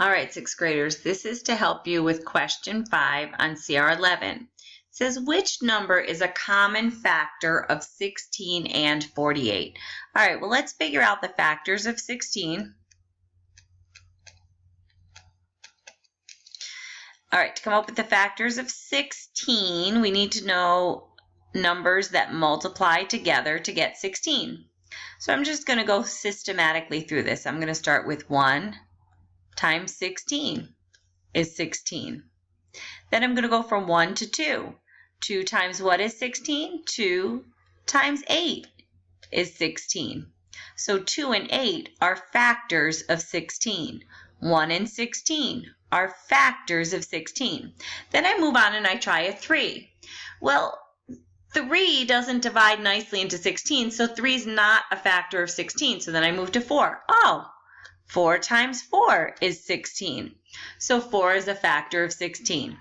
All right, sixth graders, this is to help you with question 5 on CR11. It says, which number is a common factor of 16 and 48? All right, well, let's figure out the factors of 16. All right, to come up with the factors of 16, we need to know numbers that multiply together to get 16. So I'm just going to go systematically through this. I'm going to start with 1 times 16 is 16. Then I'm going to go from 1 to 2. 2 times what is 16? 2 times 8 is 16. So 2 and 8 are factors of 16. 1 and 16 are factors of 16. Then I move on and I try a 3. Well, 3 doesn't divide nicely into 16, so 3 is not a factor of 16. So then I move to 4. Oh, 4 times 4 is 16. So 4 is a factor of 16.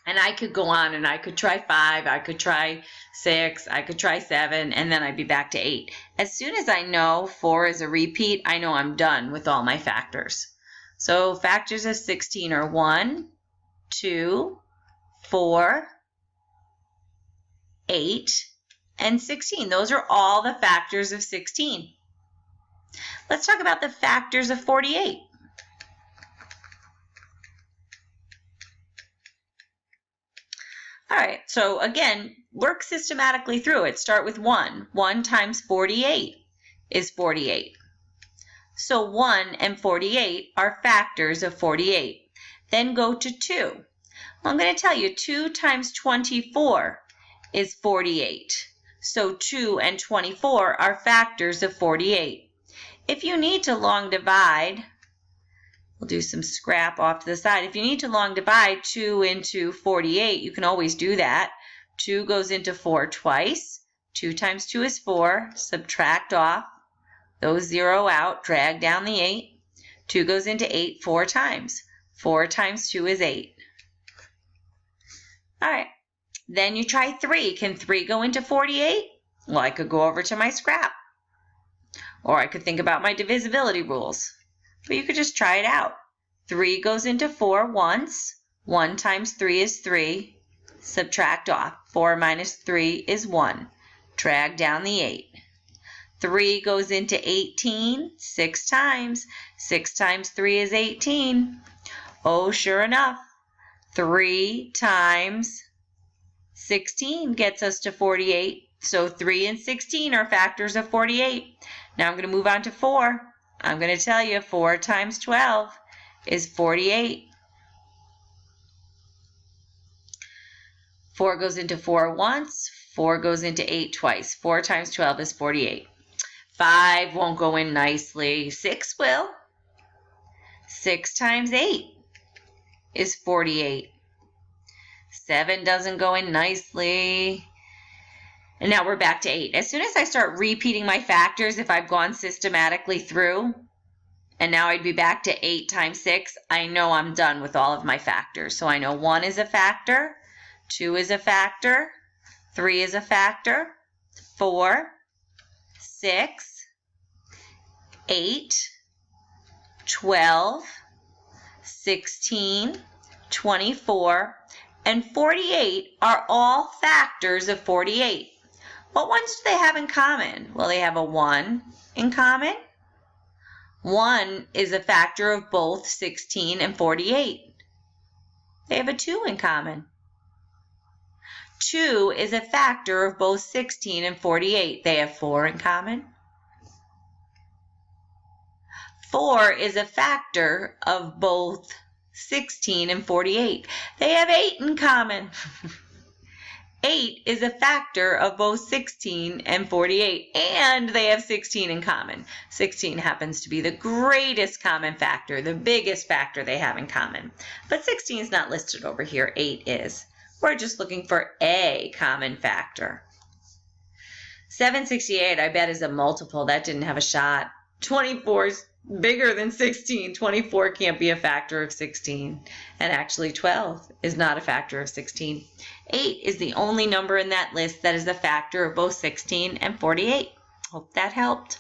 And I could go on and I could try 5, I could try 6, I could try 7, and then I'd be back to 8. As soon as I know 4 is a repeat, I know I'm done with all my factors. So factors of 16 are 1, 2, 4, 8, and 16. Those are all the factors of 16. Let's talk about the factors of 48. All right, so again, work systematically through it. Start with 1. 1 times 48 is 48. So 1 and 48 are factors of 48. Then go to 2. Well, I'm going to tell you 2 times 24 is 48. So 2 and 24 are factors of 48. If you need to long divide, we'll do some scrap off to the side. If you need to long divide 2 into 48, you can always do that. 2 goes into 4 twice. 2 times 2 is 4. Subtract off. Those 0 out. Drag down the 8. 2 goes into 8 4 times. 4 times 2 is 8. All right. Then you try 3. Can 3 go into 48? Well, I could go over to my scrap. Or I could think about my divisibility rules. But you could just try it out. 3 goes into 4 once. 1 times 3 is 3. Subtract off. 4 minus 3 is 1. Drag down the 8. 3 goes into 18 6 times. 6 times 3 is 18. Oh, sure enough. 3 times 16 gets us to 48. So 3 and 16 are factors of 48. Now I'm going to move on to 4. I'm going to tell you 4 times 12 is 48. 4 goes into 4 once. 4 goes into 8 twice. 4 times 12 is 48. 5 won't go in nicely. 6 will. 6 times 8 is 48. 7 doesn't go in nicely. And now we're back to 8. As soon as I start repeating my factors, if I've gone systematically through, and now I'd be back to 8 times 6, I know I'm done with all of my factors. So I know 1 is a factor, 2 is a factor, 3 is a factor, 4, 6, 8, 12, 16, 24, and 48 are all factors of 48. What ones do they have in common? Well, they have a 1 in common. 1 is a factor of both 16 and 48. They have a 2 in common. 2 is a factor of both 16 and 48. They have 4 in common. 4 is a factor of both 16 and 48. They have 8 in common. 8 is a factor of both 16 and 48, and they have 16 in common. 16 happens to be the greatest common factor, the biggest factor they have in common. But 16 is not listed over here. 8 is. We're just looking for a common factor. 768, I bet, is a multiple. That didn't have a shot. 24 is bigger than 16. 24 can't be a factor of 16. And actually 12 is not a factor of 16. 8 is the only number in that list that is a factor of both 16 and 48. Hope that helped.